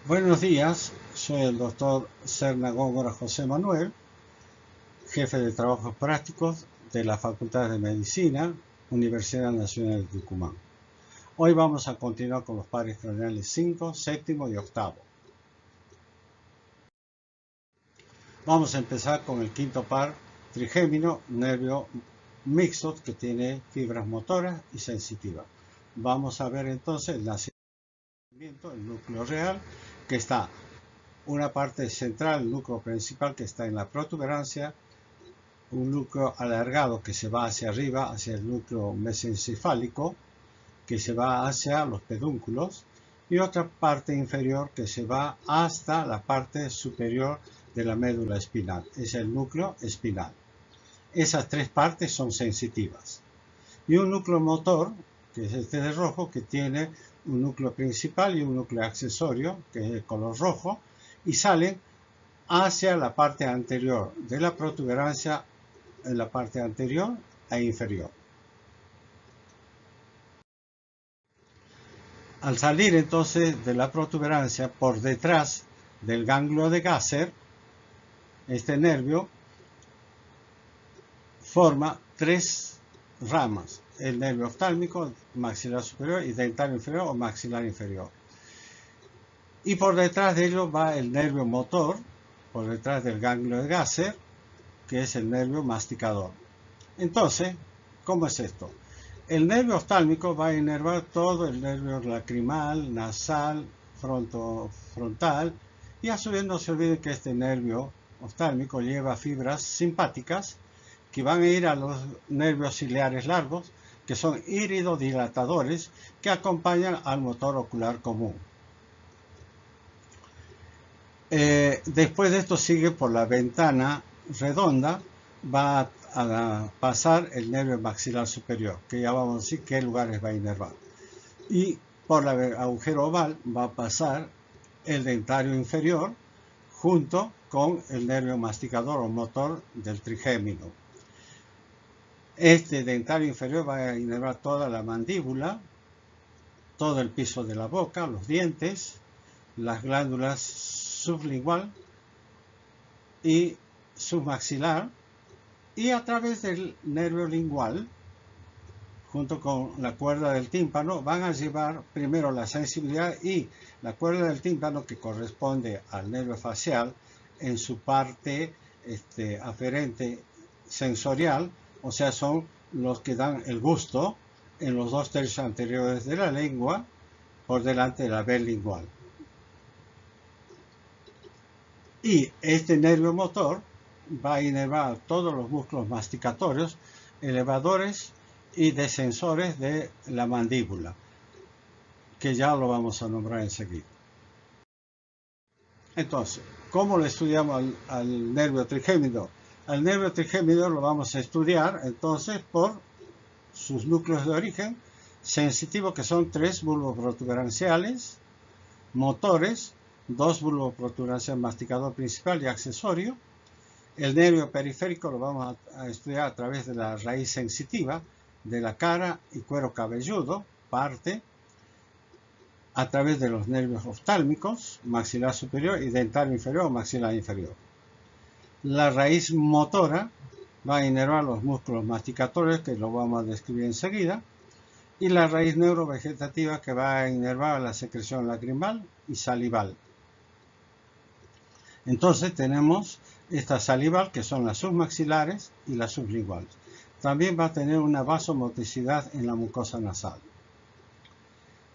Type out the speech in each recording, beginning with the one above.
Buenos días, soy el doctor Serna Góngora José Manuel, jefe de trabajos prácticos de la Facultad de Medicina, Universidad Nacional de Tucumán. Hoy vamos a continuar con los pares craneales 5, séptimo y octavo. Vamos a empezar con el quinto par trigémino, nervio mixto que tiene fibras motoras y sensitivas. Vamos a ver entonces el nacimiento, el núcleo real, que está una parte central, el núcleo principal que está en la protuberancia, un núcleo alargado que se va hacia arriba, hacia el núcleo mesencefálico, que se va hacia los pedúnculos, y otra parte inferior que se va hasta la parte superior de la médula espinal, es el núcleo espinal. Esas tres partes son sensitivas. Y un núcleo motor, que es este de rojo, que tiene un núcleo principal y un núcleo accesorio, que es el color rojo, y salen hacia la parte anterior de la protuberancia, en la parte anterior e inferior. Al salir entonces de la protuberancia por detrás del ganglio de Gasser, este nervio forma tres ramas: el nervio oftálmico, maxilar superior, y dentario inferior o maxilar inferior. Y por detrás de ello va el nervio motor, por detrás del ganglio de Gasser, que es el nervio masticador. Entonces, ¿cómo es esto? El nervio oftálmico va a inervar todo el nervio lacrimal, nasal, frontal, y a su vez no se olvide que este nervio oftálmico lleva fibras simpáticas que van a ir a los nervios ciliares largos, que son iridodilatadores, que acompañan al motor ocular común. Después de esto sigue por la ventana redonda, va a pasar el nervio maxilar superior, que ya vamos a decir qué lugares va a inervar. Y por el agujero oval va a pasar el dentario inferior junto con el nervio masticador o motor del trigémino. Este dentario inferior va a inervar toda la mandíbula, todo el piso de la boca, los dientes, las glándulas sublingual y submaxilar, y a través del nervio lingual, junto con la cuerda del tímpano, van a llevar primero la sensibilidad y la cuerda del tímpano, que corresponde al nervio facial, en su parte aferente sensorial, o sea, son los que dan el gusto en los 2/3 anteriores de la lengua, por delante de la vena lingual. Y este nervio motor va a inervar todos los músculos masticatorios, elevadores y descensores de la mandíbula, que ya lo vamos a nombrar enseguida. Entonces, ¿cómo lo estudiamos al nervio trigémino? Al nervio trigémino lo vamos a estudiar entonces por sus núcleos de origen sensitivos, que son 3 bulboprotuberanciales, motores, 2 bulboprotuberanciales masticador principal y accesorio. El nervio periférico lo vamos a estudiar a través de la raíz sensitiva de la cara y cuero cabelludo, parte, a través de los nervios oftálmicos, maxilar superior, y dentario inferior o maxilar inferior. La raíz motora va a inervar los músculos masticatorios, que lo vamos a describir enseguida, y la raíz neurovegetativa, que va a inervar la secreción lacrimal y salival. Entonces tenemos esta salival, que son las submaxilares y las sublinguales. También va a tener una vasomotricidad en la mucosa nasal.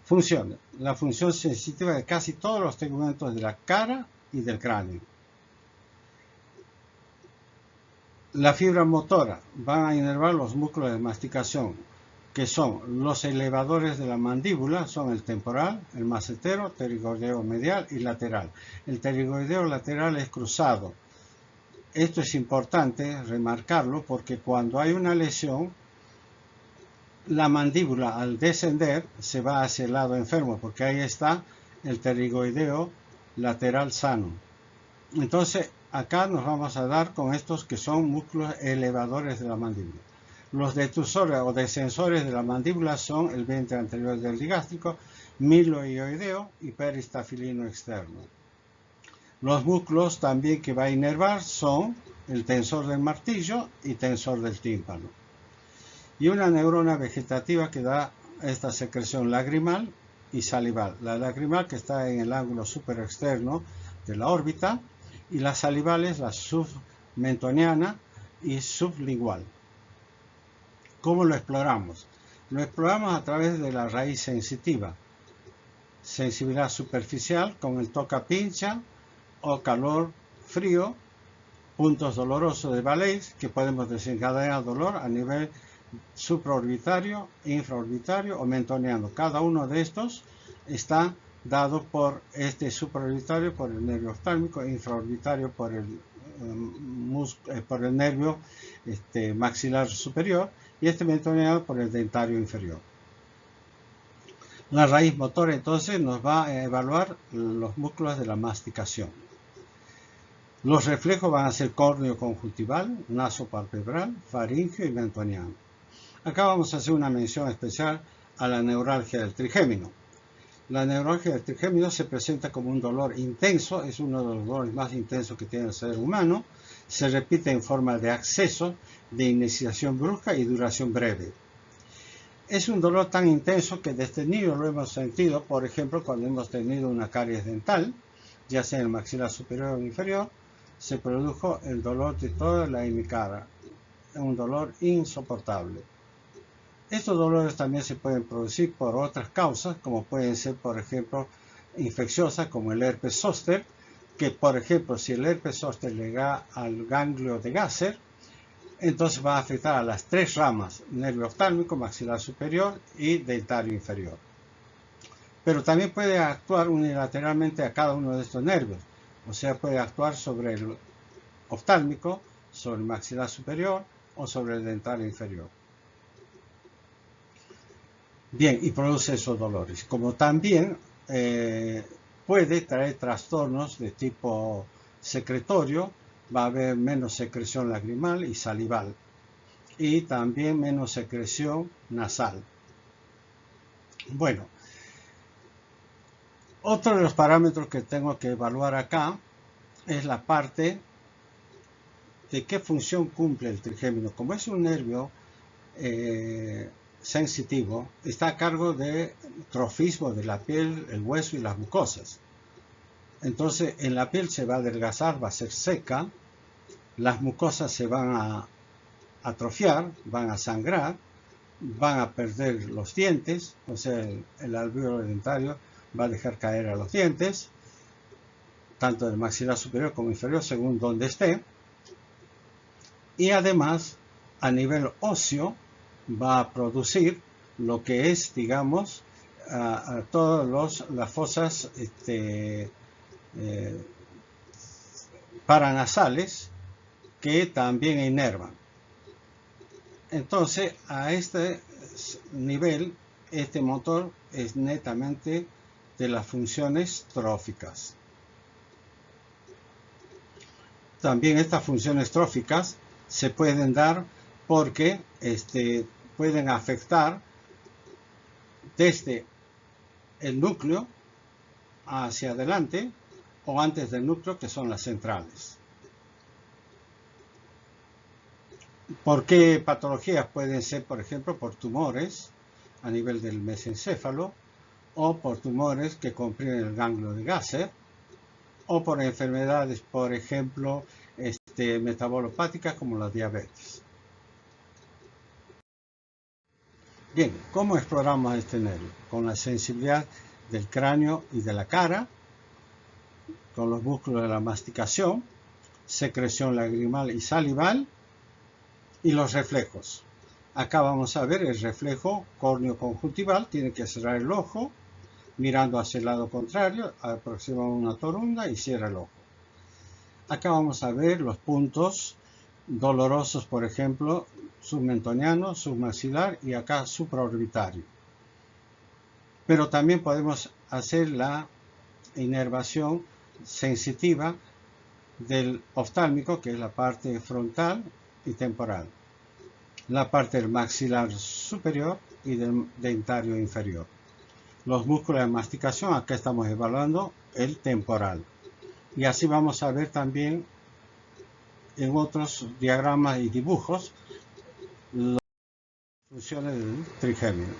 Funciones. La función sensitiva de casi todos los tegmentos de la cara y del cráneo. La fibra motora va a inervar los músculos de masticación, que son los elevadores de la mandíbula, son el temporal, el macetero, pterigoideo medial y lateral. El pterigoideo lateral es cruzado. Esto es importante remarcarlo porque cuando hay una lesión, la mandíbula al descender se va hacia el lado enfermo, porque ahí está el pterigoideo lateral sano. Entonces, acá nos vamos a dar con estos que son músculos elevadores de la mandíbula. Los detrusores o descensores de la mandíbula son el vientre anterior del digástrico miloioideo y peristafilino externo. Los músculos también que va a inervar son el tensor del martillo y tensor del tímpano. Y una neurona vegetativa que da esta secreción lagrimal y salival. La lagrimal que está en el ángulo superexterno de la órbita y la salival es la submentoniana y sublingual. ¿Cómo lo exploramos? Lo exploramos a través de la raíz sensitiva. Sensibilidad superficial con el toca-pincha o calor-frío, puntos dolorosos de Valeix que podemos desencadenar dolor a nivel supraorbitario, infraorbitario o mentoniano. Cada uno de estos está dado por este supraorbitario por el nervio oftálmico, infraorbitario por el nervio maxilar superior y este mentoniano por el dentario inferior. La raíz motora entonces nos va a evaluar los músculos de la masticación. Los reflejos van a ser córneo conjuntival, nasopalpebral, faríngeo y mentoniano. Acá vamos a hacer una mención especial a la neuralgia del trigémino. La neuralgia del trigémino se presenta como un dolor intenso, es uno de los dolores más intensos que tiene el ser humano. Se repite en forma de acceso, de iniciación brusca y duración breve. Es un dolor tan intenso que desde niño lo hemos sentido, por ejemplo, cuando hemos tenido una caries dental, ya sea en el maxilar superior o inferior, se produjo el dolor de toda la hemicara, un dolor insoportable. Estos dolores también se pueden producir por otras causas, como pueden ser, por ejemplo, infecciosas, como el herpes zóster, que, por ejemplo, si el herpes zóster le da al ganglio de Gasser, entonces va a afectar a las tres ramas, nervio oftálmico, maxilar superior y dentario inferior. Pero también puede actuar unilateralmente a cada uno de estos nervios, o sea, puede actuar sobre el oftálmico, sobre el maxilar superior o sobre el dentario inferior. Bien, y produce esos dolores. Como también puede traer trastornos de tipo secretorio, va a haber menos secreción lagrimal y salival, y también menos secreción nasal. Bueno, otro de los parámetros que tengo que evaluar acá es la parte de qué función cumple el trigémino. Como es un nervio sensitivo, está a cargo de trofismo de la piel, el hueso y las mucosas. Entonces, en la piel se va a adelgazar, va a ser seca, las mucosas se van a atrofiar, van a sangrar, van a perder los dientes, o sea, el alvéolo dentario va a dejar caer a los dientes, tanto del maxilar superior como inferior, según donde esté. Y además, a nivel óseo, va a producir lo que es, digamos, todas las fosas paranasales que también inervan. Entonces, a este nivel, este motor es netamente de las funciones tróficas. También estas funciones tróficas se pueden dar porque pueden afectar desde el núcleo hacia adelante o antes del núcleo, que son las centrales. ¿Por qué patologías? Pueden ser, por ejemplo, por tumores a nivel del mesencéfalo, o por tumores que comprimen el ganglio de Gasser, o por enfermedades, por ejemplo, metabolopáticas como la diabetes. Bien, ¿cómo exploramos este nervio? Con la sensibilidad del cráneo y de la cara, con los músculos de la masticación, secreción lagrimal y salival, y los reflejos. Acá vamos a ver el reflejo córneo conjuntival, tiene que cerrar el ojo, mirando hacia el lado contrario, aproxima una torunda y cierra el ojo. Acá vamos a ver los puntos dolorosos, por ejemplo, submentoniano, submaxilar y acá supraorbitario. Pero también podemos hacer la inervación sensitiva del oftálmico, que es la parte frontal y temporal, la parte del maxilar superior y del dentario inferior. los músculos de masticación. Acá estamos evaluando el temporal. Y así vamos a ver también en otros diagramas y dibujos las funciones del trigémino.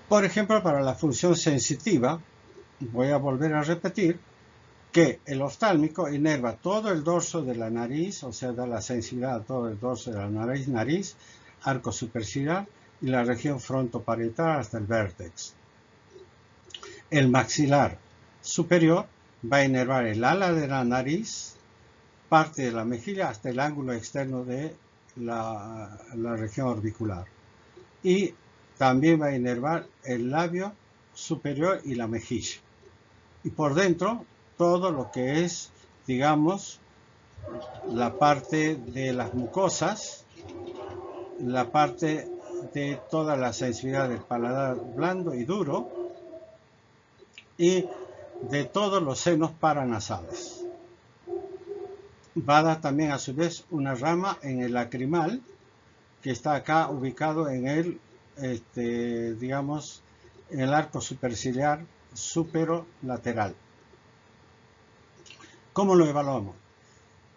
Por ejemplo, para la función sensitiva, voy a volver a repetir que el oftálmico inerva todo el dorso de la nariz, o sea, da la sensibilidad a todo el dorso de la nariz, arco superciliar y la región frontoparietal hasta el vértex. El maxilar superior va a inervar el ala de la nariz, parte de la mejilla hasta el ángulo externo de la región orbicular. Y también va a inervar el labio superior y la mejilla. Y por dentro, todo lo que es, digamos, la parte de las mucosas, la parte de toda la sensibilidad del paladar blando y duro y de todos los senos paranasales. Va a dar también a su vez una rama en el lacrimal que está acá ubicado en el, digamos, en el arco superciliar superolateral. ¿Cómo lo evaluamos?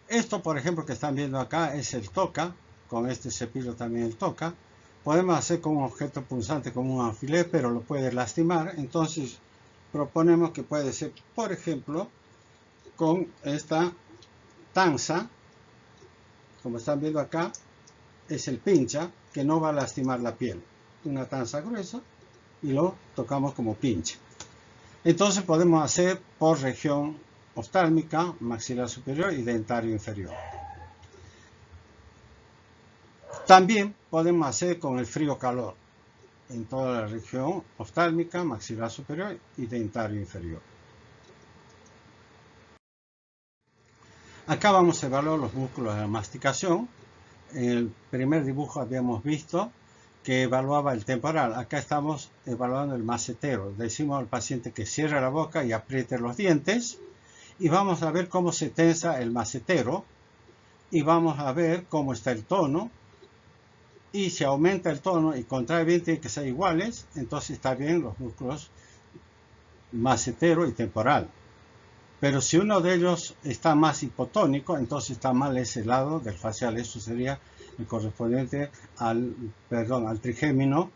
Esto, por ejemplo, que están viendo acá es el TOCA. Con este cepillo también el TOCA. Podemos hacer con un objeto punzante como un alfiler, pero lo puede lastimar. Entonces, proponemos que puede ser, por ejemplo, con esta tanza. Como están viendo acá, es el pincha, que no va a lastimar la piel. Una tanza gruesa y lo tocamos como pincha. Entonces podemos hacer por región oftálmica, maxilar superior y dentario inferior. También podemos hacer con el frío-calor en toda la región oftálmica, maxilar superior y dentario inferior. Acá vamos a evaluar los músculos de la masticación. En el primer dibujo habíamos visto que evaluaba el temporal. Acá estamos evaluando el macetero. Decimos al paciente que cierre la boca y apriete los dientes. Y vamos a ver cómo se tensa el macetero. Y vamos a ver cómo está el tono. Y si aumenta el tono y contrae bien, tienen que ser iguales. Entonces está bien los músculos macetero y temporal. Pero si uno de ellos está más hipotónico, entonces está mal ese lado del facial. Eso sería el correspondiente al trigémino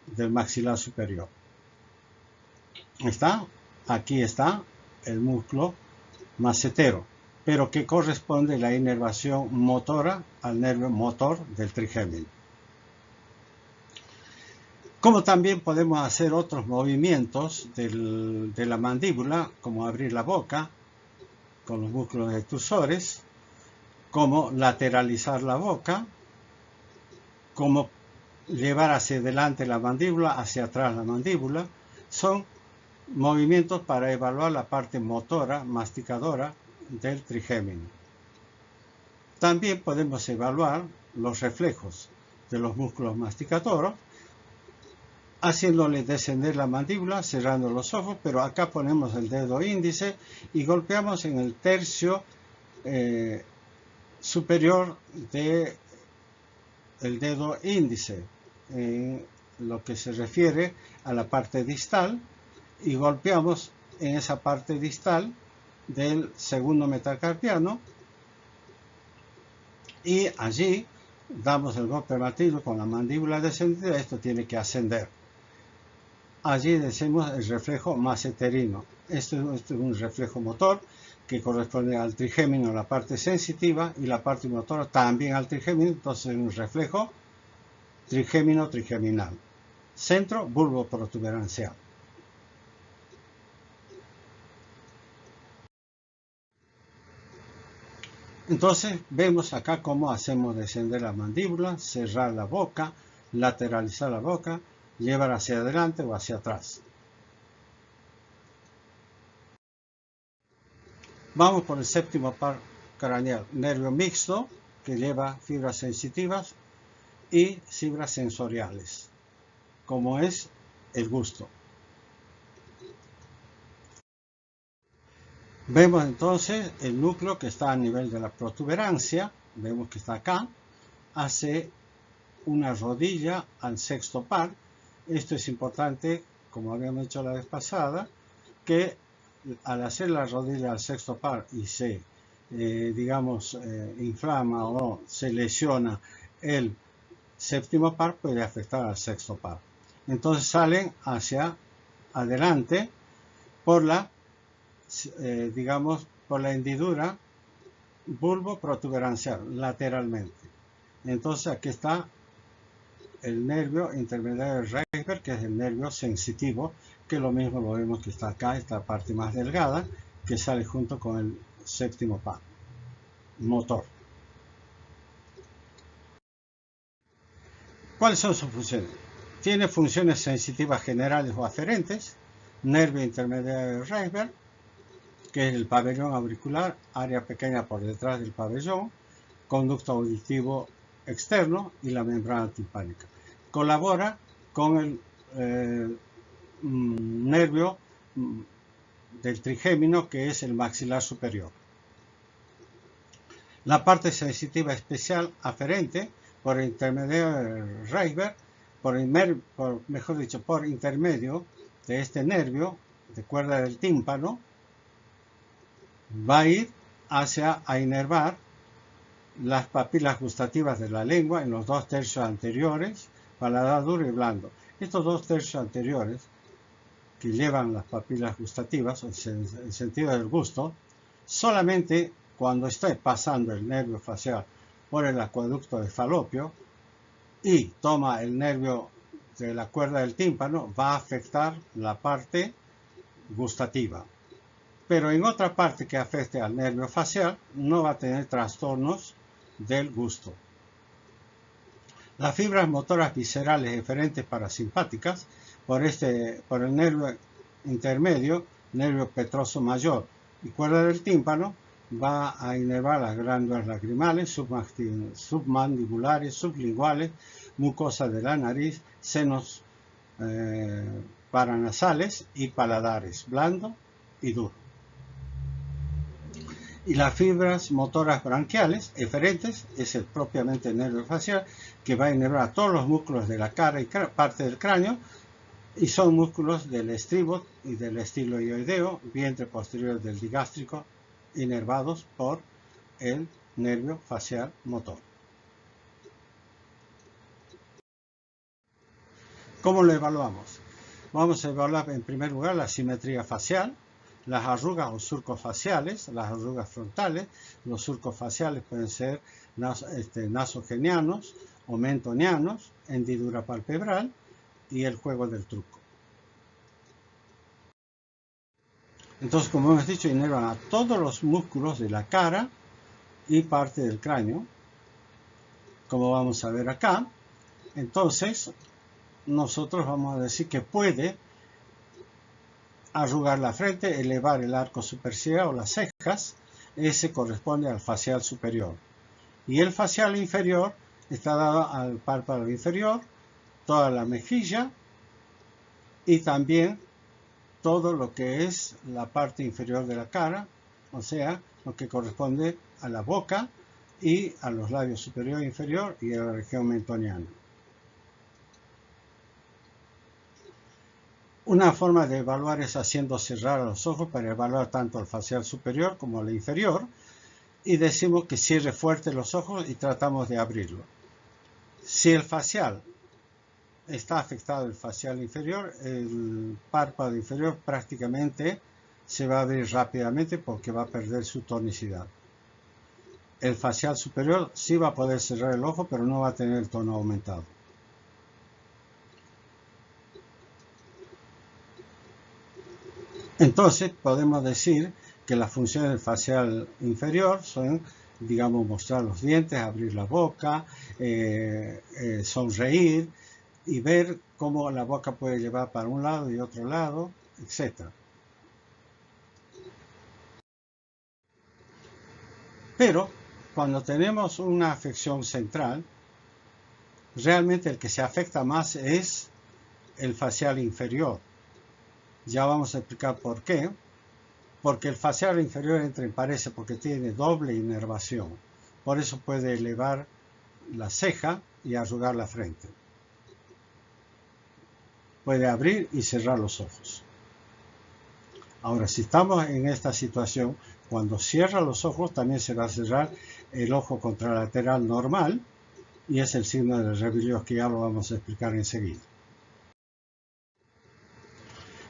del maxilar superior. ¿Está? Aquí está el músculo macetero, pero que corresponde la inervación motora al nervio motor del trigémino. Como también podemos hacer otros movimientos de la mandíbula, como abrir la boca con los músculos extrusores, como lateralizar la boca, como llevar hacia adelante la mandíbula, hacia atrás la mandíbula. Son movimientos para evaluar la parte motora, masticadora del trigémino. También podemos evaluar los reflejos de los músculos masticadoros, haciéndole descender la mandíbula, cerrando los ojos, pero acá ponemos el dedo índice y golpeamos en el tercio superior del dedo índice, en lo que se refiere a la parte distal, y golpeamos en esa parte distal del segundo metacarpiano y allí damos el golpe martillo con la mandíbula descendida. Esto tiene que ascender. Allí decimos el reflejo maceterino. Esto es un reflejo motor que corresponde al trigémino, la parte sensitiva, y la parte motora también al trigémino. Entonces es un reflejo trigémino-trigeminal. Centro bulbo protuberancial. Entonces vemos acá cómo hacemos descender la mandíbula, cerrar la boca, lateralizar la boca, llevar hacia adelante o hacia atrás. Vamos por el séptimo par craneal, nervio mixto, que lleva fibras sensitivas y fibras sensoriales, como es el gusto. Vemos entonces el núcleo que está a nivel de la protuberancia, vemos que está acá, hace una rodilla al sexto par, Esto es importante, como habíamos dicho la vez pasada, que al hacer la rodilla al sexto par y se, inflama o se lesiona el séptimo par, puede afectar al sexto par. Entonces salen hacia adelante por la, por la hendidura bulbo-protuberancial, lateralmente. Entonces aquí está el nervio intermediario de Reisberg, que es el nervio sensitivo, que lo mismo lo vemos que está acá, esta parte más delgada, que sale junto con el séptimo par motor. ¿Cuáles son sus funciones? Tiene funciones sensitivas generales o aferentes, nervio intermediario de Reisberg, que es el pabellón auricular, área pequeña por detrás del pabellón, conducto auditivo externo y la membrana timpánica. Colabora con el nervio del trigémino, que es el maxilar superior. La parte sensitiva especial aferente por intermedio de Reisberg, por intermedio de este nervio de cuerda del tímpano, va a ir a inervar las papilas gustativas de la lengua en los 2 tercios anteriores, paladar duro y blando. Estos 2 tercios anteriores que llevan las papilas gustativas, el sentido del gusto, solamente cuando esté pasando el nervio facial por el acueducto de Falopio y toma el nervio de la cuerda del tímpano, va a afectar la parte gustativa. Pero en otra parte que afecte al nervio facial, no va a tener trastornos del gusto. Las fibras motoras viscerales eferentes parasimpáticas por el nervio intermedio, nervio petroso mayor y cuerda del tímpano, va a inervar las glándulas lacrimales, submandibulares, sublinguales, mucosa de la nariz, senos paranasales y paladares, blando y duro. Y las fibras motoras branquiales eferentes es propiamente el nervio facial, que va a inervar todos los músculos de la cara y parte del cráneo, y son músculos del estribo y del estiloideo, vientre posterior del digástrico, inervados por el nervio facial motor. ¿Cómo lo evaluamos? Vamos a evaluar en primer lugar la simetría facial, las arrugas o surcos faciales, las arrugas frontales. Los surcos faciales pueden ser nasogenianos o mentonianos, hendidura palpebral y el juego del truco. Entonces, como hemos dicho, inervan a todos los músculos de la cara y parte del cráneo, como vamos a ver acá. Entonces, nosotros vamos a decir que puede arrugar la frente, elevar el arco superciliar o las cejas. Ese corresponde al facial superior. Y el facial inferior está dado al párpado inferior, toda la mejilla y también todo lo que es la parte inferior de la cara, o sea, lo que corresponde a la boca y a los labios superior e inferior y a la región mentoniana. Una forma de evaluar es haciendo cerrar los ojos para evaluar tanto el facial superior como el inferior, y decimos que cierre fuerte los ojos y tratamos de abrirlo. Si el facial está afectado, el facial inferior, el párpado inferior prácticamente se va a abrir rápidamente porque va a perder su tonicidad. El facial superior sí va a poder cerrar el ojo, pero no va a tener el tono aumentado. Entonces podemos decir que las funciones del facial inferior son, digamos, mostrar los dientes, abrir la boca, sonreír y ver cómo la boca puede llevar para un lado y otro lado, etc. Pero cuando tenemos una afección central, realmente el que se afecta más es el facial inferior. Ya vamos a explicar por qué. Porque el facial inferior entra en pareja porque tiene doble inervación. Por eso puede elevar la ceja y arrugar la frente. puede abrir y cerrar los ojos. Ahora, si estamos en esta situación, cuando cierra los ojos también se va a cerrar el ojo contralateral normal y es el signo de Rebelios, que ya lo vamos a explicar enseguida.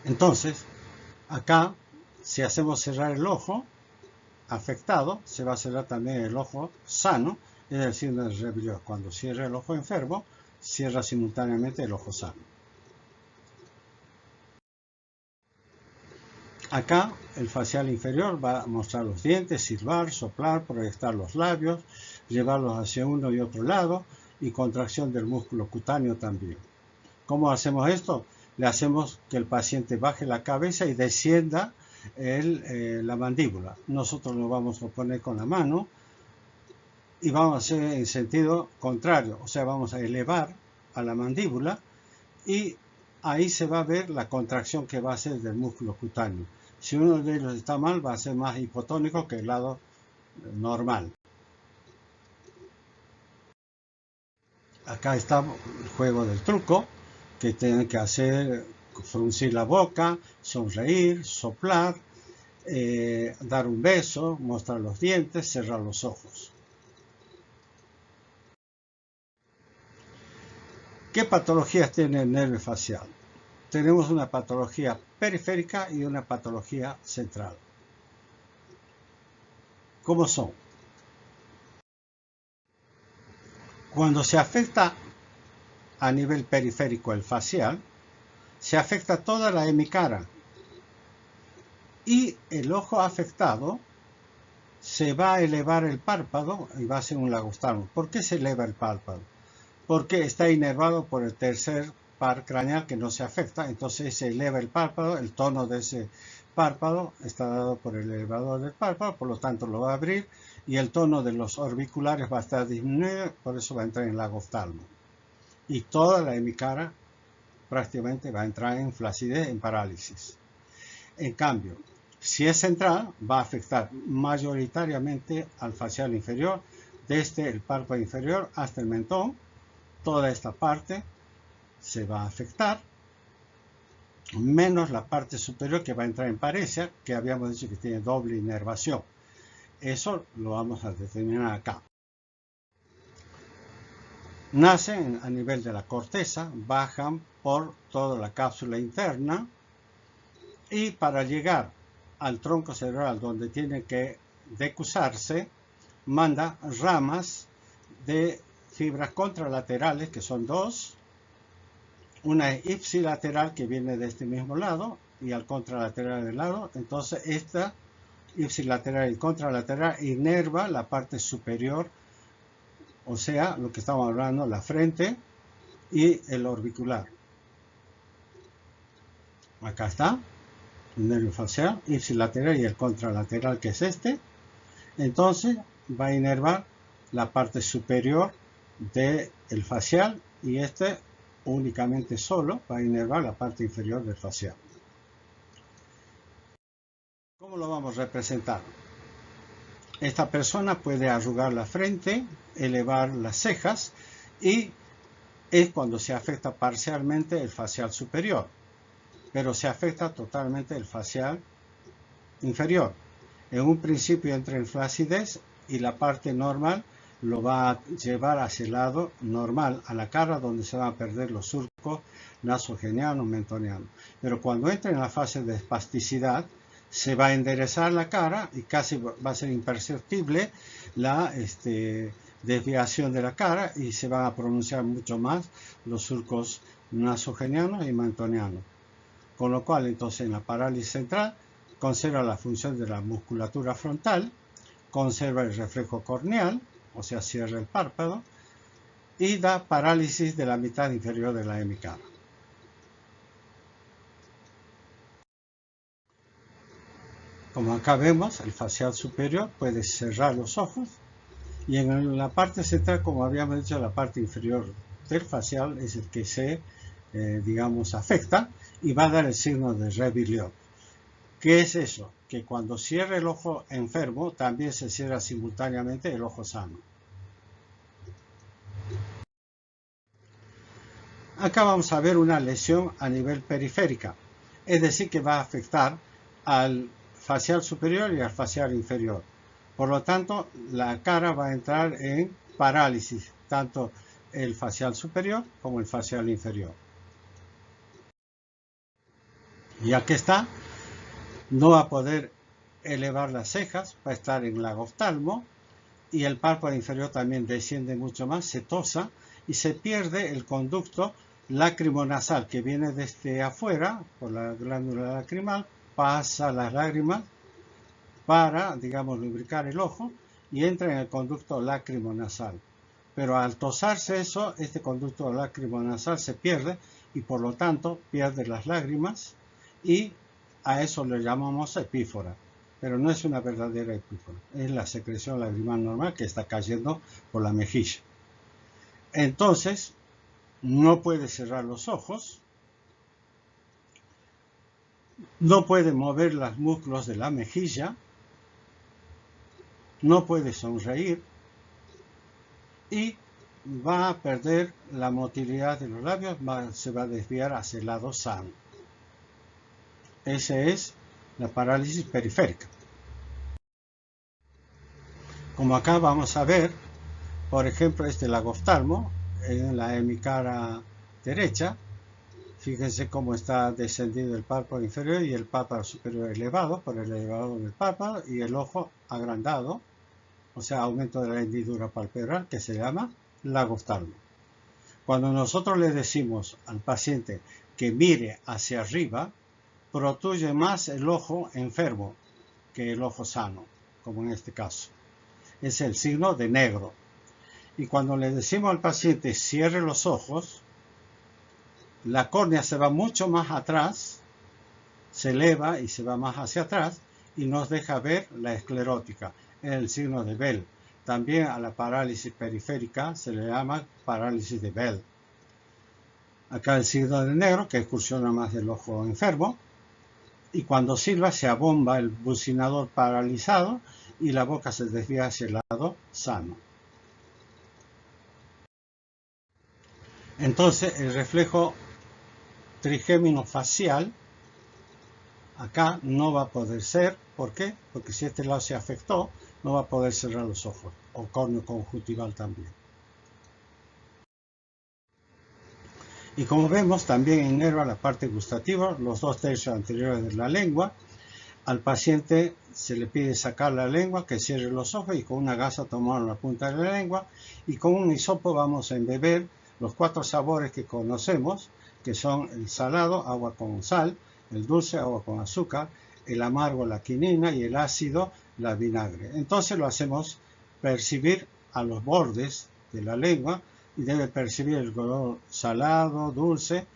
Entonces, acá, si hacemos cerrar el ojo afectado, se va a cerrar también el ojo sano, es el signo de Rebelios. Cuando cierra el ojo enfermo, cierra simultáneamente el ojo sano. Acá el facial inferior va a mostrar los dientes, silbar, soplar, proyectar los labios, llevarlos hacia uno y otro lado y contracción del músculo cutáneo también. ¿Cómo hacemos esto? Le hacemos que el paciente baje la cabeza y descienda la mandíbula. Nosotros lo vamos a poner con la mano y vamos a hacer en sentido contrario, o sea, vamos a elevar a la mandíbula y ahí se va a ver la contracción que va a hacer del músculo cutáneo. Si uno de ellos está mal, va a ser más hipotónico que el lado normal. Acá está el juego del truco, que tienen que hacer: fruncir la boca, sonreír, soplar, dar un beso, mostrar los dientes, cerrar los ojos. ¿Qué patologías tiene el nervio facial? Tenemos una patología periférica y una patología central. ¿Cómo son? Cuando se afecta a nivel periférico el facial, se afecta toda la hemicara y el ojo afectado se va a elevar el párpado y va a ser un lagostalmo. ¿Por qué se eleva el párpado? Porque está inervado por el tercer par craneal que no se afecta, entonces se eleva el párpado, el tono de ese párpado está dado por el elevador del párpado, por lo tanto lo va a abrir y el tono de los orbiculares va a estar disminuido, por eso va a entrar en lagostalmo. Y toda la hemicara prácticamente va a entrar en flacidez, en parálisis. En cambio, si es central, va a afectar mayoritariamente al facial inferior, desde el párpado inferior hasta el mentón. Toda esta parte se va a afectar, menos la parte superior que va a entrar en paresia, que habíamos dicho que tiene doble inervación. Eso lo vamos a determinar acá. Nacen a nivel de la corteza, bajan por toda la cápsula interna y para llegar al tronco cerebral donde tiene que decusarse, manda ramas de fibras contralaterales, que son dos. Una es ipsilateral, que viene de este mismo lado, y al contralateral del lado. Entonces esta ipsilateral y contralateral inerva la parte superior, o sea, lo que estamos hablando, la frente y el orbicular. Acá está el nervio facial, ipsilateral y el contralateral, que es este. Entonces va a inervar la parte superior del facial y este únicamente solo va a inervar la parte inferior del facial. ¿Cómo lo vamos a representar? Esta persona puede arrugar la frente, elevar las cejas y es cuando se afecta parcialmente el facial superior, pero se afecta totalmente el facial inferior. En un principio entra en flacidez y la parte normal lo va a llevar hacia el lado normal, a la cara, donde se van a perder los surcos nasogenianos, mentonianos. Pero cuando entra en la fase de espasticidad, se va a enderezar la cara y casi va a ser imperceptible la desviación de la cara y se van a pronunciar mucho más los surcos nasogenianos y mentonianos. Con lo cual, entonces, en la parálisis central conserva la función de la musculatura frontal, conserva el reflejo corneal, o sea, cierra el párpado, y da parálisis de la mitad inferior de la hemicara. Como acá vemos, el facial superior puede cerrar los ojos, y en la parte central, como habíamos dicho, la parte inferior del facial es el que se, digamos, afecta y va a dar el signo de Rebelios. ¿Qué es eso? Que cuando cierra el ojo enfermo, también se cierra simultáneamente el ojo sano. Acá vamos a ver una lesión a nivel periférica, es decir, que va a afectar al facial superior y al facial inferior. Por lo tanto, la cara va a entrar en parálisis, tanto el facial superior como el facial inferior. Y aquí está, no va a poder elevar las cejas, va a estar en lagoftalmo, y el párpado inferior también desciende mucho más, se tosa y se pierde el conducto lacrimonasal que viene desde afuera, por la glándula lacrimal, pasa las lágrimas para, digamos, lubricar el ojo y entra en el conducto lacrimonasal. Pero al tosarse eso, este conducto lacrimonasal se pierde y por lo tanto pierde las lágrimas y a eso le llamamos epífora. Pero no es una verdadera epífora, es la secreción lagrimal normal que está cayendo por la mejilla. Entonces, no puede cerrar los ojos, no puede mover los músculos de la mejilla, no puede sonreír y va a perder la motilidad de los labios, se va a desviar hacia el lado sano. Esa es la parálisis periférica. Como acá vamos a ver, por ejemplo, este lagoftalmo en la hemicara derecha. Fíjense cómo está descendido el párpado inferior y el párpado superior elevado por el elevado del párpado y el ojo agrandado, o sea, aumento de la hendidura palpebral que se llama lagoftalmo. Cuando nosotros le decimos al paciente que mire hacia arriba, protruye más el ojo enfermo que el ojo sano, como en este caso. Es el signo de negro. Y cuando le decimos al paciente cierre los ojos, la córnea se va mucho más atrás, se eleva y se va más hacia atrás y nos deja ver la esclerótica, el signo de Bell. También a la parálisis periférica se le llama parálisis de Bell. Acá el signo de negro que excursiona más del ojo enfermo y cuando silba se abomba el bucinador paralizado y la boca se desvía hacia el lado sano. Entonces el reflejo trigémino facial acá no va a poder ser. ¿Por qué? Porque si este lado se afectó, no va a poder cerrar los ojos, o córneo conjuntival también. Y como vemos, también inerva la parte gustativa, los 2/3 anteriores de la lengua. Al paciente se le pide sacar la lengua, que cierre los ojos y con una gasa tomar la punta de la lengua y con un hisopo vamos a embeber los 4 sabores que conocemos, que son el salado, agua con sal, el dulce, agua con azúcar, el amargo, la quinina y el ácido, la vinagre. Entonces lo hacemos percibir a los bordes de la lengua y debe percibir el color salado, dulce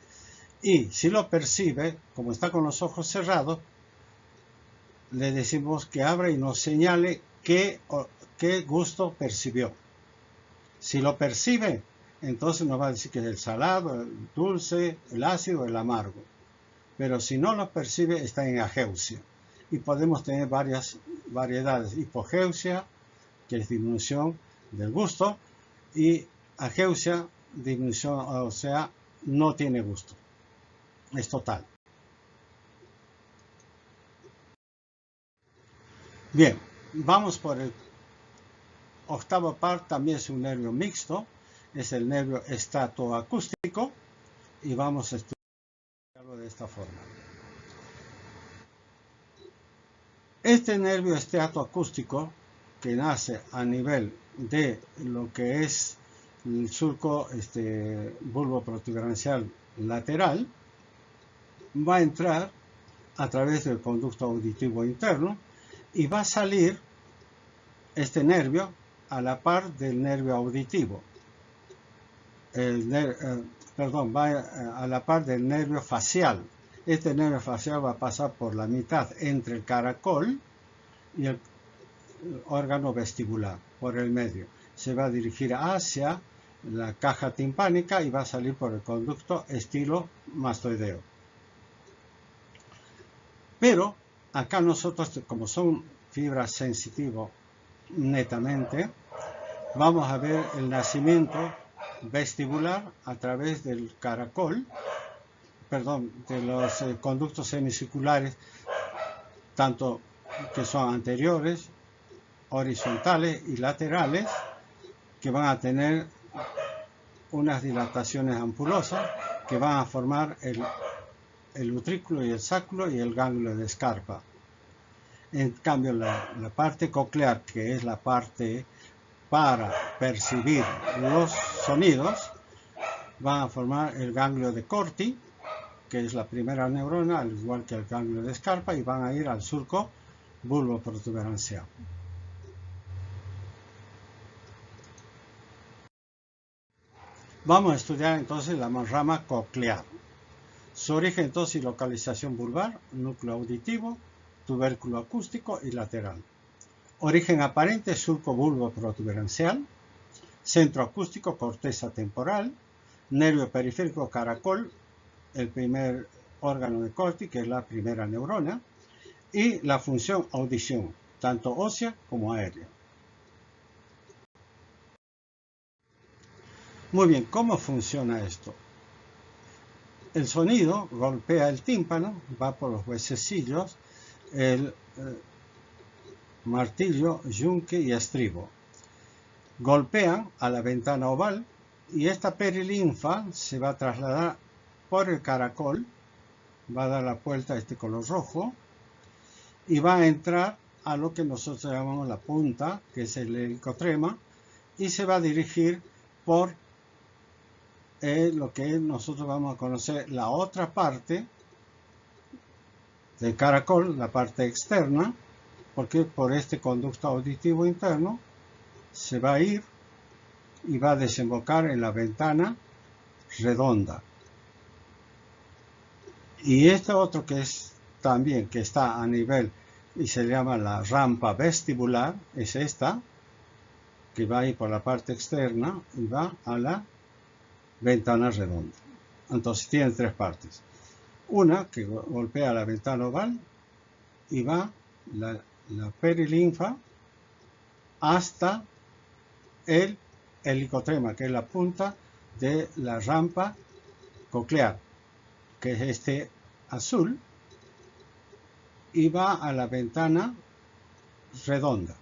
y si lo percibe, como está con los ojos cerrados, le decimos que abra y nos señale qué gusto percibió. Si lo percibe, entonces nos va a decir que es el salado, el dulce, el ácido, el amargo. Pero si no lo percibe, está en ageusia. Y podemos tener varias variedades. Hipogeusia, que es disminución del gusto, y ageusia, disminución, o sea, no tiene gusto. Es total. Bien, vamos por el octavo par, también es un nervio mixto, es el nervio estatoacústico y vamos a estudiarlo de esta forma. Este nervio estatoacústico que nace a nivel de lo que es el surco bulboprotuberancial lateral va a entrar a través del conducto auditivo interno y va a salir este nervio a la par del nervio auditivo. Va a la par del nervio facial. Este nervio facial va a pasar por la mitad entre el caracol y el órgano vestibular, por el medio. Se va a dirigir hacia la caja timpánica y va a salir por el conducto estilomastoideo. Pero acá nosotros, como son fibras sensitivas netamente, vamos a ver el nacimiento vestibular a través del caracol, perdón, de los conductos semicirculares, tanto que son anteriores, horizontales y laterales, que van a tener unas dilataciones ampulosas que van a formar el utrículo y el sáculo y el ganglio de Scarpa. En cambio, la parte coclear, que es la parte para percibir los sonidos, van a formar el ganglio de Corti, que es la primera neurona, al igual que el ganglio de Scarpa, y van a ir al surco bulboprotuberancial. Vamos a estudiar entonces la rama coclear. Su origen entonces y localización vulvar, núcleo auditivo, tubérculo acústico y lateral. Origen aparente, surco bulboprotuberancial, centro acústico, corteza temporal, nervio periférico caracol, el primer órgano de Corti, que es la primera neurona, y la función audición, tanto ósea como aérea. Muy bien, ¿cómo funciona esto? El sonido golpea el tímpano, va por los huesecillos, el martillo, yunque y estribo. Golpean a la ventana oval y esta perilinfa se va a trasladar por el caracol, va a dar la vuelta a este color rojo y va a entrar a lo que nosotros llamamos la punta, que es el helicotrema, y se va a dirigir por lo que nosotros vamos a conocer la otra parte del caracol, la parte externa, porque por este conducto auditivo interno se va a ir y va a desembocar en la ventana redonda. Y este otro que es también que está a nivel y se llama la rampa vestibular, es esta, que va a ir por la parte externa y va a la ventana redonda. Entonces tiene tres partes. Una que golpea la ventana oval y va la perilinfa hasta el helicotrema, que es la punta de la rampa coclear, que es este azul, y va a la ventana redonda.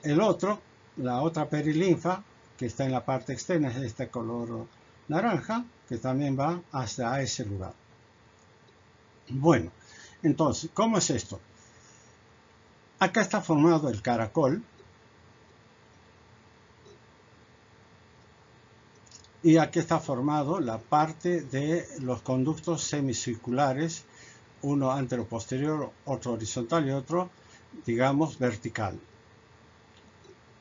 El otro, la otra perilinfa, que está en la parte externa, es este color naranja, que también va hasta ese lugar. Bueno, entonces, ¿cómo es esto? Acá está formado el caracol y aquí está formado la parte de los conductos semicirculares, uno anteroposterior, otro horizontal y otro, digamos, vertical.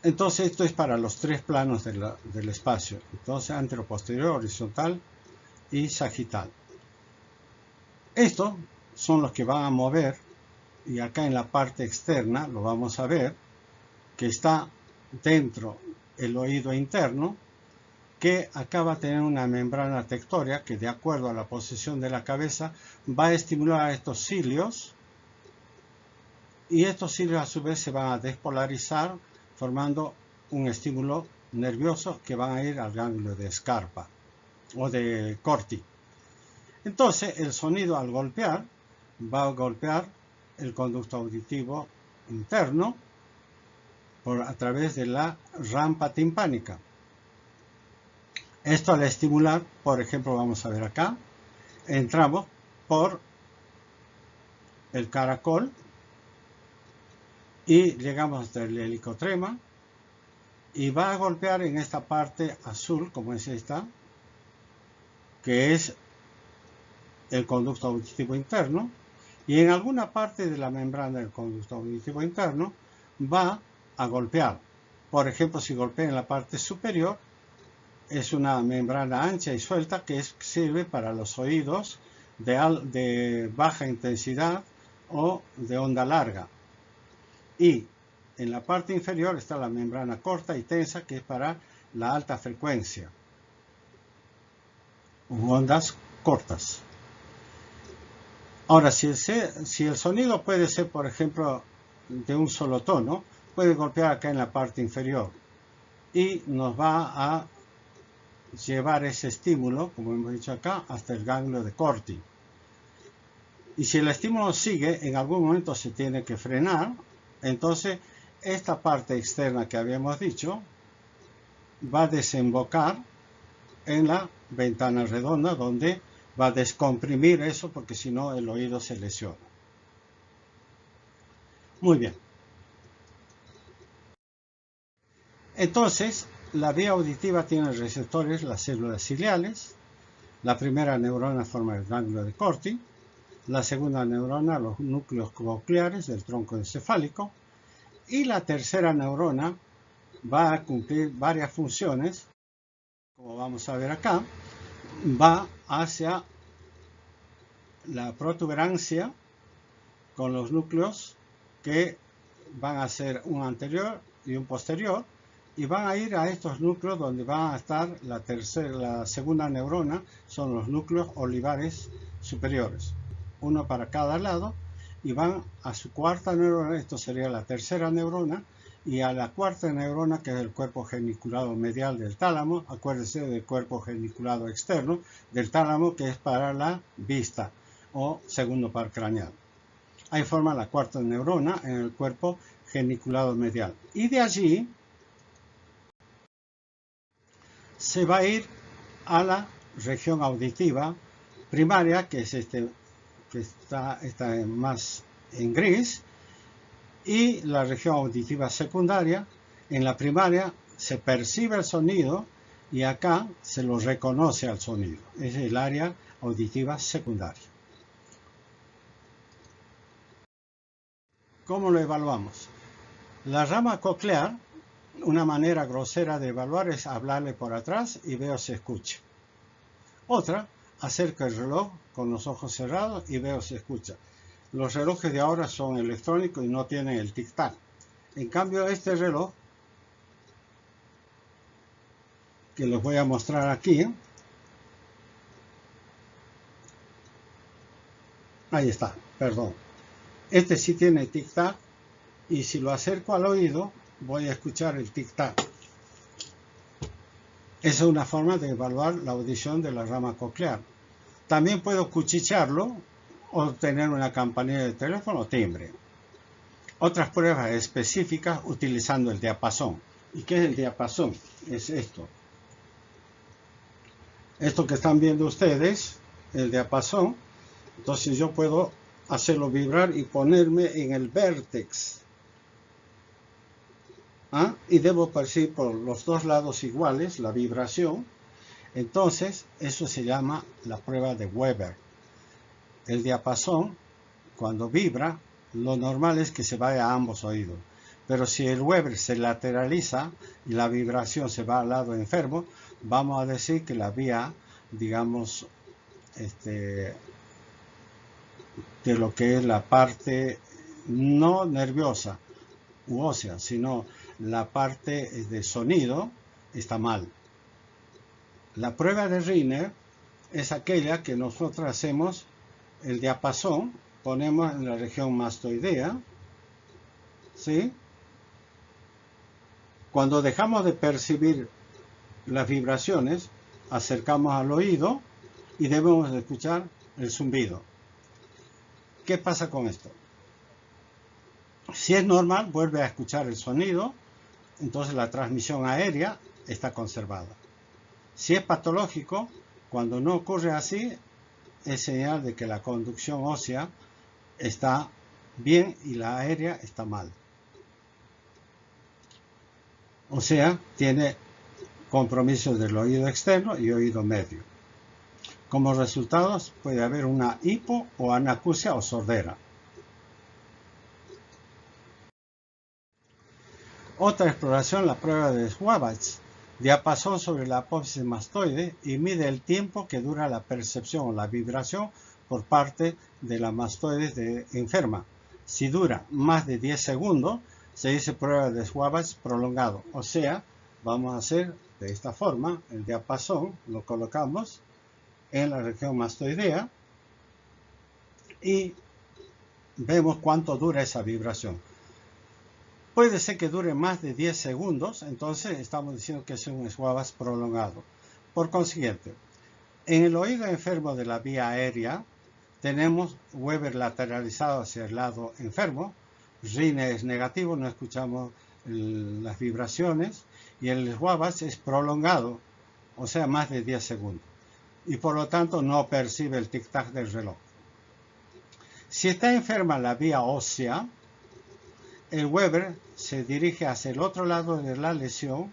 Entonces esto es para los tres planos del espacio. Entonces anteroposterior, horizontal y sagital. Estos son los que van a mover, y acá en la parte externa lo vamos a ver, que está dentro el oído interno, que acá va a tener una membrana tectórea que de acuerdo a la posición de la cabeza va a estimular a estos cilios, y estos cilios a su vez se van a despolarizar formando un estímulo nervioso que van a ir al ganglio de Scarpa o de Corti. Entonces el sonido al golpear va a golpear el conducto auditivo interno a través de la rampa timpánica. Esto al estimular, por ejemplo, vamos a ver acá, entramos por el caracol y llegamos hasta el helicotrema y va a golpear en esta parte azul, como es esta, que es el conducto auditivo interno, y en alguna parte de la membrana del conducto auditivo interno va a golpear. Por ejemplo, si golpea en la parte superior, es una membrana ancha y suelta que sirve para los oídos de baja intensidad o de onda larga. Y en la parte inferior está la membrana corta y tensa, que es para la alta frecuencia, ondas cortas. Ahora, si el sonido puede ser, por ejemplo, de un solo tono, puede golpear acá en la parte inferior y nos va a llevar ese estímulo, como hemos dicho acá, hasta el ganglio de Corti. Y si el estímulo sigue, en algún momento se tiene que frenar. Entonces, esta parte externa que habíamos dicho va a desembocar en la ventana redonda, donde va a descomprimir eso, porque si no el oído se lesiona. Muy bien. Entonces, la vía auditiva tiene receptores, las células ciliales. La primera neurona forma el ganglio de Corti. La segunda neurona, los núcleos cocleares del tronco encefálico. Y la tercera neurona va a cumplir varias funciones, como vamos a ver acá. Va hacia la protuberancia con los núcleos que van a ser un anterior y un posterior, y van a ir a estos núcleos donde va a estar la segunda neurona, son los núcleos olivares superiores, uno para cada lado, y van a su cuarta neurona, esto sería la tercera neurona, y a la cuarta neurona, que es el cuerpo geniculado medial del tálamo. Acuérdense del cuerpo geniculado externo del tálamo, que es para la vista o segundo par craneal. Ahí forma la cuarta neurona en el cuerpo geniculado medial. Y de allí se va a ir a la región auditiva primaria, que es que está más en gris, y la región auditiva secundaria. En la primaria se percibe el sonido y acá se lo reconoce al sonido. Es el área auditiva secundaria. ¿Cómo lo evaluamos? La rama coclear, una manera grosera de evaluar es hablarle por atrás y veo si escucha. Otra, acerca el reloj con los ojos cerrados y veo si escucha. Los relojes de ahora son electrónicos y no tienen el tic-tac. En cambio, este reloj, que les voy a mostrar aquí, ahí está, perdón. Este sí tiene tic-tac, y si lo acerco al oído, voy a escuchar el tic-tac. Esa es una forma de evaluar la audición de la rama coclear. También puedo cuchicharlo o tener una campanilla de teléfono o timbre. Otras pruebas específicas utilizando el diapasón. ¿Y qué es el diapasón? Es esto. Esto que están viendo ustedes, el diapasón. Entonces yo puedo hacerlo vibrar y ponerme en el vértex. Y debo percibir por los dos lados iguales la vibración. Entonces eso se llama la prueba de Weber. El diapasón, cuando vibra, lo normal es que se vaya a ambos oídos. Pero si el Weber se lateraliza y la vibración se va al lado enfermo, vamos a decir que la vía, digamos, de lo que es la parte no nerviosa u ósea, sino la parte de sonido, está mal. La prueba de Rinner es aquella que nosotros hacemos el diapasón, ponemos en la región mastoidea, ¿sí? Cuando dejamos de percibir las vibraciones, acercamos al oído y debemos de escuchar el zumbido. ¿Qué pasa con esto? Si es normal, vuelve a escuchar el sonido, entonces la transmisión aérea está conservada. Si es patológico, cuando no ocurre así, es señal de que la conducción ósea está bien y la aérea está mal. O sea, tiene compromisos del oído externo y oído medio. Como resultados puede haber una hipo o anacusia o sordera. Otra exploración, la prueba de Schwartz. Diapasón sobre la apófisis mastoide y mide el tiempo que dura la percepción o la vibración por parte de la mastoide enferma. Si dura más de 10 segundos, se dice prueba de Schwartz prolongado. O sea, vamos a hacer de esta forma, el diapasón lo colocamos en la región mastoidea y vemos cuánto dura esa vibración. Puede ser que dure más de 10 segundos, entonces estamos diciendo que es un Schwartz prolongado. Por consiguiente, en el oído enfermo de la vía aérea tenemos Weber lateralizado hacia el lado enfermo, Rine es negativo, no escuchamos las vibraciones, y el Schwabach es prolongado, o sea, más de 10 segundos, y por lo tanto no percibe el tic-tac del reloj. Si está enferma la vía ósea, el Weber se dirige hacia el otro lado de la lesión.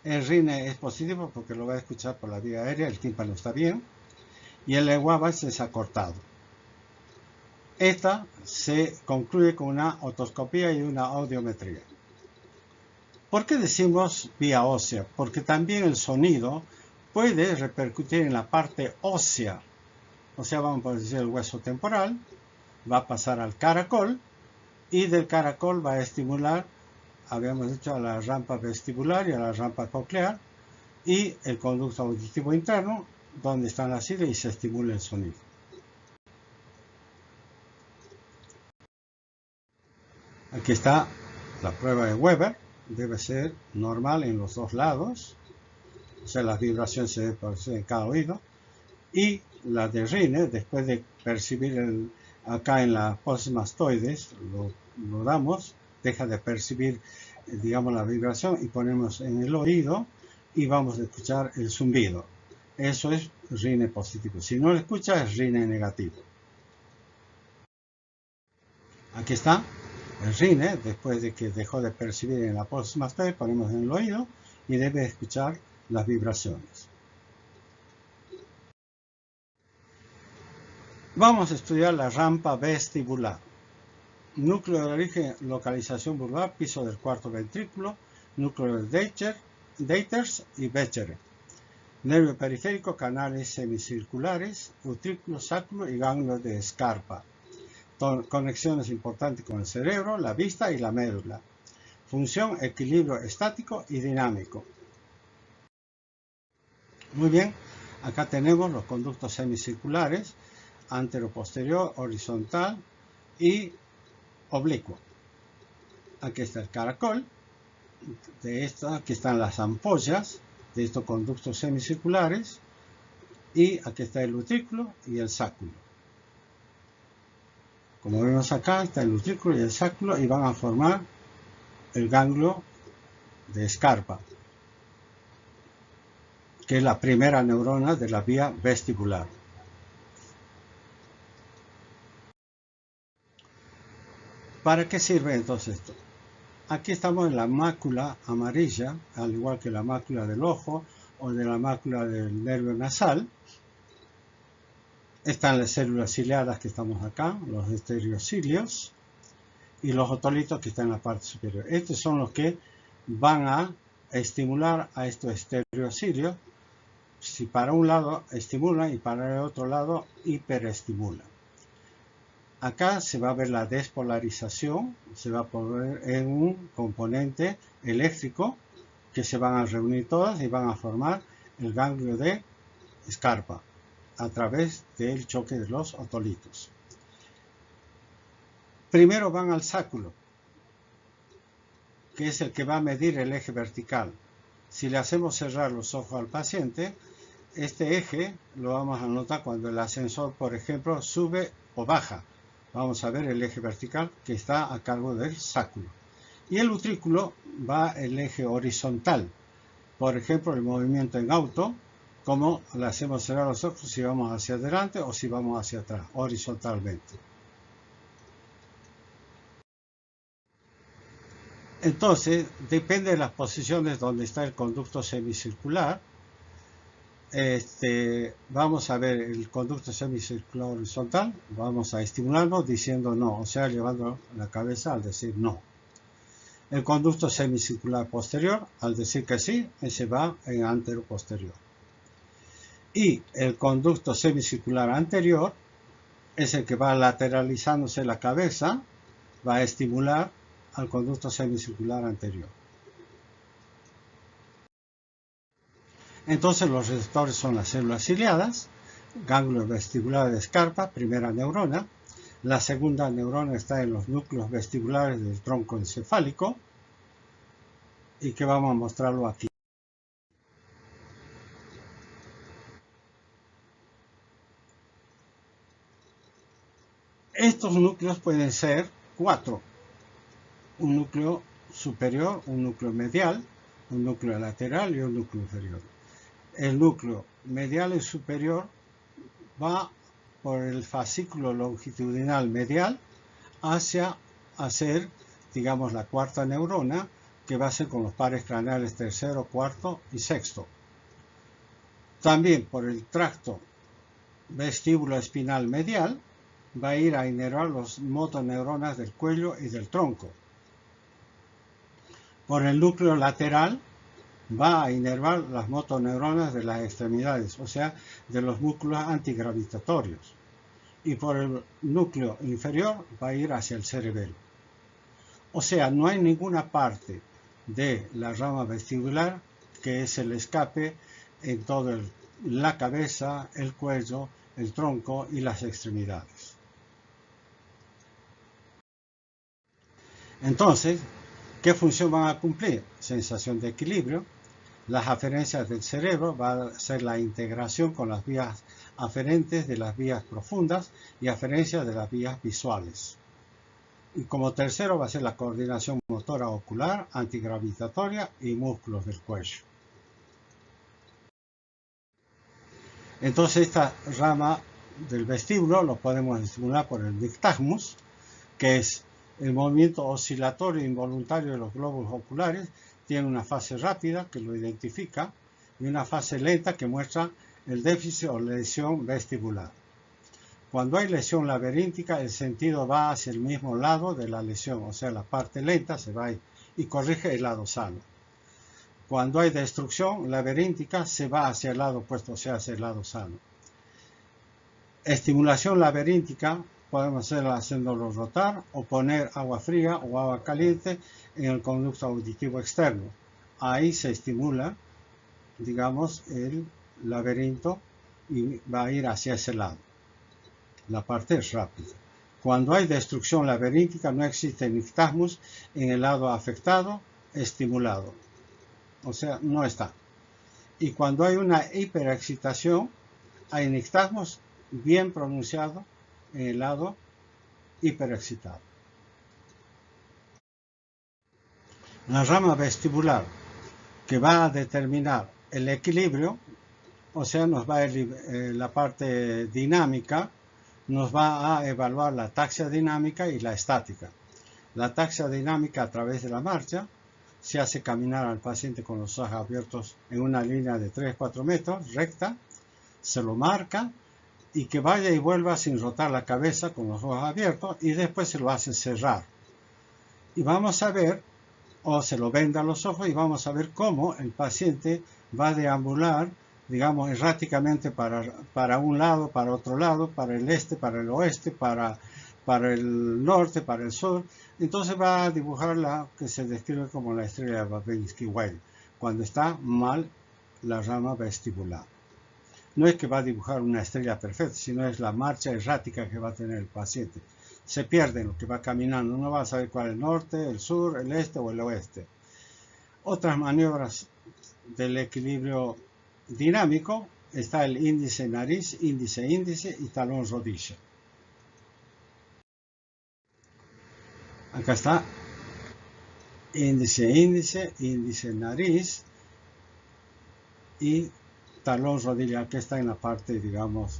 El Rine es positivo porque lo va a escuchar por la vía aérea, el tímpano está bien, y el Schwabach es acortado. Esta se concluye con una otoscopía y una audiometría. ¿Por qué decimos vía ósea? Porque también el sonido puede repercutir en la parte ósea. O sea, vamos a decir el hueso temporal, va a pasar al caracol y del caracol va a estimular, habíamos dicho, a la rampa vestibular y a la rampa coclear y el conducto auditivo interno, donde están las cilias y se estimula el sonido. Aquí está la prueba de Weber, debe ser normal en los dos lados, o sea, las vibraciones se producen en cada oído, y la de Rine, después de percibir acá en la posmastoides, lo damos, deja de percibir, digamos, la vibración y ponemos en el oído y vamos a escuchar el zumbido. Eso es Rine positivo. Si no lo escucha, es Rine negativo. Aquí está. El Rine, después de que dejó de percibir en la posmastoide, ponemos en el oído y debe escuchar las vibraciones. Vamos a estudiar la rampa vestibular. Núcleo de origen, localización vulvar, piso del cuarto ventrículo, núcleo de Deiters y Becher. Nervio periférico, canales semicirculares, utrículo, sáculo y ganglio de Scarpa. Conexiones importantes con el cerebro, la vista y la médula. Función, equilibrio estático y dinámico. Muy bien, acá tenemos los conductos semicirculares, antero-posterior, horizontal y oblicuo. Aquí está el caracol, aquí están las ampollas de estos conductos semicirculares y aquí está el utrículo y el sáculo. Como vemos acá está el utrículo y el sáculo y van a formar el ganglio de Scarpa, que es la primera neurona de la vía vestibular. ¿Para qué sirve entonces esto? Aquí estamos en la mácula amarilla, al igual que la mácula del ojo o de la mácula del nervio nasal. Están las células ciliadas que estamos acá, los estereocilios, y los otolitos que están en la parte superior. Estos son los que van a estimular a estos estereocilios. Si para un lado estimulan y para el otro lado hiperestimulan. Acá se va a ver la despolarización, se va a poner en un componente eléctrico que se van a reunir todas y van a formar el ganglio de Scarpa a través del choque de los otolitos. Primero van al sáculo, que es el que va a medir el eje vertical. Si le hacemos cerrar los ojos al paciente, este eje lo vamos a notar cuando el ascensor, por ejemplo, sube o baja. Vamos a ver el eje vertical que está a cargo del sáculo. Y el utrículo va el eje horizontal. Por ejemplo, el movimiento en auto, como le hacemos cerrar los ojos si vamos hacia adelante o si vamos hacia atrás, horizontalmente. Entonces, depende de las posiciones donde está el conducto semicircular. Vamos a ver el conducto semicircular horizontal, vamos a estimularlo diciendo no, o sea, llevando la cabeza al decir no. El conducto semicircular posterior, al decir que sí, ese va en antero posterior. Y el conducto semicircular anterior es el que va lateralizándose la cabeza, va a estimular al conducto semicircular anterior. Entonces los receptores son las células ciliadas, ganglio vestibular de Scarpa, primera neurona. La segunda neurona está en los núcleos vestibulares del tronco encefálico y que vamos a mostrarlo aquí. estos núcleos pueden ser 4. Un núcleo superior, un núcleo medial, un núcleo lateral y un núcleo inferior. El núcleo medial y superior va por el fascículo longitudinal medial hacia hacer, digamos, la cuarta neurona, que va a ser con los pares craneales tercero, cuarto y sexto. También por el tracto vestíbulo espinal medial va a ir a inervar los motoneuronas del cuello y del tronco. Por el núcleo lateral va a inervar las motoneuronas de las extremidades, o sea, de los músculos antigravitatorios. Y por el núcleo inferior va a ir hacia el cerebelo. O sea, no hay ninguna parte de la rama vestibular que es el escape en toda la cabeza, el cuello, el tronco y las extremidades. Entonces, ¿qué función van a cumplir? Sensación de equilibrio. Las aferencias del cerebro va a ser la integración con las vías aferentes de las vías profundas y aferencias de las vías visuales. Y como tercero va a ser la coordinación motora ocular, antigravitatoria y músculos del cuello. Entonces esta rama del vestíbulo lo podemos estimular por el nystagmus, que es el movimiento oscilatorio involuntario de los glóbulos oculares. Tiene una fase rápida que lo identifica y una fase lenta que muestra el déficit o lesión vestibular. Cuando hay lesión laberíntica, el sentido va hacia el mismo lado de la lesión, o sea, la parte lenta se va y corrige el lado sano. Cuando hay destrucción laberíntica, se va hacia el lado opuesto, o sea, hacia el lado sano. Estimulación laberíntica podemos hacerlo haciéndolo rotar o poner agua fría o agua caliente en el conducto auditivo externo. Ahí se estimula, digamos, el laberinto y va a ir hacia ese lado. La parte es rápida. Cuando hay destrucción laberíntica no existe nystagmus en el lado afectado, estimulado. O sea, no está. Y cuando hay una hiperexcitación, hay nystagmus bien pronunciado en el lado hiperexcitado. La rama vestibular que va a determinar el equilibrio, o sea, nos va a la parte dinámica, nos va a evaluar la taxia dinámica y la estática. La taxia dinámica a través de la marcha se hace caminar al paciente con los ojos abiertos en una línea de 3-4 metros, recta, se lo marca y que vaya y vuelva sin rotar la cabeza con los ojos abiertos y después se lo hace cerrar. Y vamos a ver, o se lo venda los ojos y vamos a ver cómo el paciente va a deambular, digamos, erráticamente para un lado, para otro lado, para el este, para el oeste, para el norte, para el sur. Entonces va a dibujar la que se describe como la estrella de Babinski-Weil, cuando está mal la rama vestibular. No es que va a dibujar una estrella perfecta, sino es la marcha errática que va a tener el paciente. Se pierde en lo que va caminando, no va a saber cuál es el norte, el sur, el este o el oeste. Otras maniobras del equilibrio dinámico está el índice nariz, índice y talón rodilla. Acá está índice nariz y talón rodilla. Aquí está en la parte, digamos,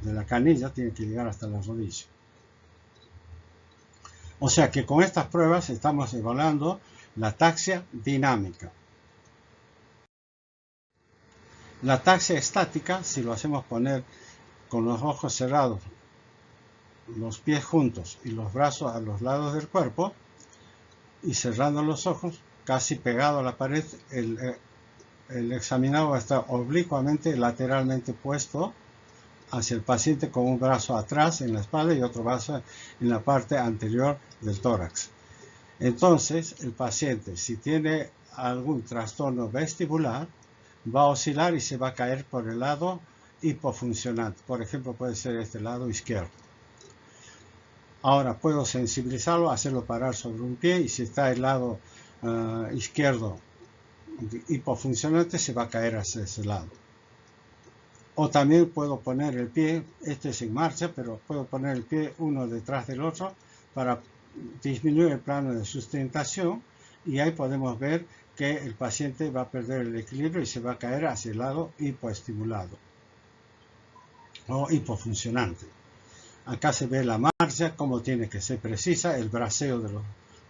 de la canilla, tiene que llegar hasta la rodilla. O sea que con estas pruebas estamos evaluando la taxia dinámica. La taxia estática, si lo hacemos poner con los ojos cerrados, los pies juntos y los brazos a los lados del cuerpo y cerrando los ojos, casi pegado a la pared, el examinado va a estar oblicuamente, lateralmente puesto hacia el paciente con un brazo atrás en la espalda y otro brazo en la parte anterior del tórax. Entonces, el paciente, si tiene algún trastorno vestibular, va a oscilar y se va a caer por el lado hipofuncionante. Por ejemplo, puede ser este lado izquierdo. Ahora puedo sensibilizarlo, hacerlo parar sobre un pie y si está el lado izquierdo hipofuncionante, se va a caer hacia ese lado. O también puedo poner el pie, este es en marcha, pero puedo poner el pie uno detrás del otro para disminuir el plano de sustentación, y ahí podemos ver que el paciente va a perder el equilibrio y se va a caer hacia el lado hipoestimulado o hipofuncionante. Acá se ve la marcha, cómo tiene que ser precisa, el braceo de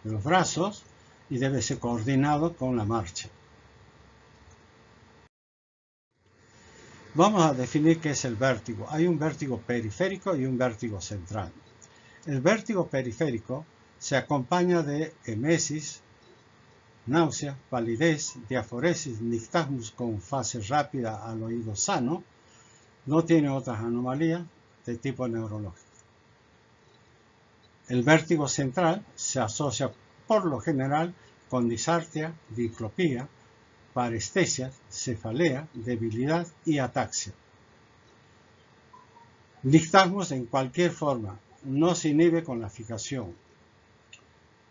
los brazos, y debe ser coordinado con la marcha. Vamos a definir qué es el vértigo. Hay un vértigo periférico y un vértigo central. El vértigo periférico se acompaña de emesis, náusea, palidez, diaforesis, nistagmus con fase rápida al oído sano. No tiene otras anomalías de tipo neurológico. El vértigo central se asocia por lo general con disartria, diplopía, parestesia, cefalea, debilidad y ataxia. Nistagmus en cualquier forma, no se inhibe con la fijación.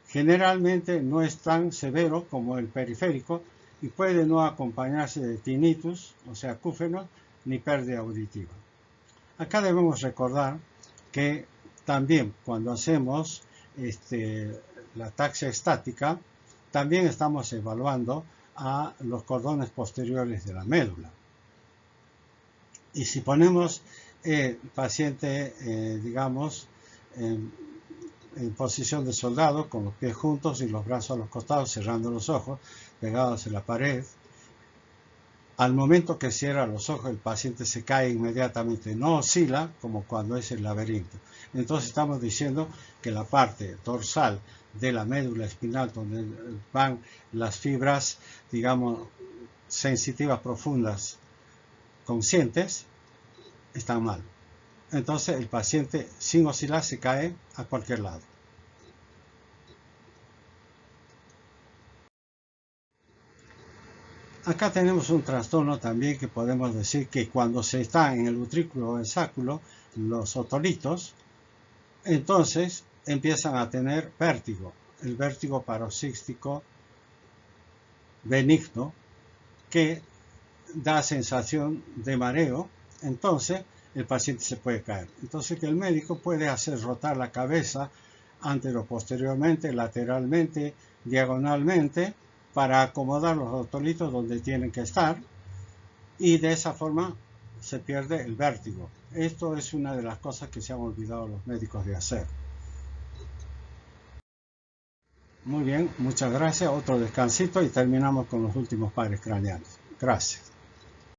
Generalmente no es tan severo como el periférico y puede no acompañarse de tinnitus, o sea, acúfenos, ni pérdida auditiva. Acá debemos recordar que también cuando hacemos la ataxia estática, también estamos evaluando a los cordones posteriores de la médula. Y si ponemos el paciente, digamos, en posición de soldado, con los pies juntos y los brazos a los costados, cerrando los ojos, pegados en la pared, al momento que cierra los ojos, el paciente se cae inmediatamente, no oscila como cuando es el laberinto. Entonces estamos diciendo que la parte dorsal de la médula espinal, donde van las fibras, digamos, sensitivas profundas, conscientes, están mal. Entonces el paciente sin oscilar se cae a cualquier lado. Acá tenemos un trastorno también que podemos decir que cuando se está en el utrículo o el sáculo, los otolitos, entonces empiezan a tener vértigo, el vértigo paroxístico benigno, que da sensación de mareo. Entonces el paciente se puede caer. Entonces que el médico puede hacer rotar la cabeza antero-posteriormente, lateralmente, diagonalmente, para acomodar los otolitos donde tienen que estar, y de esa forma se pierde el vértigo. Esto es una de las cosas que se han olvidado los médicos de hacer. Muy bien, muchas gracias. Otro descansito y terminamos con los últimos pares craneales. Gracias.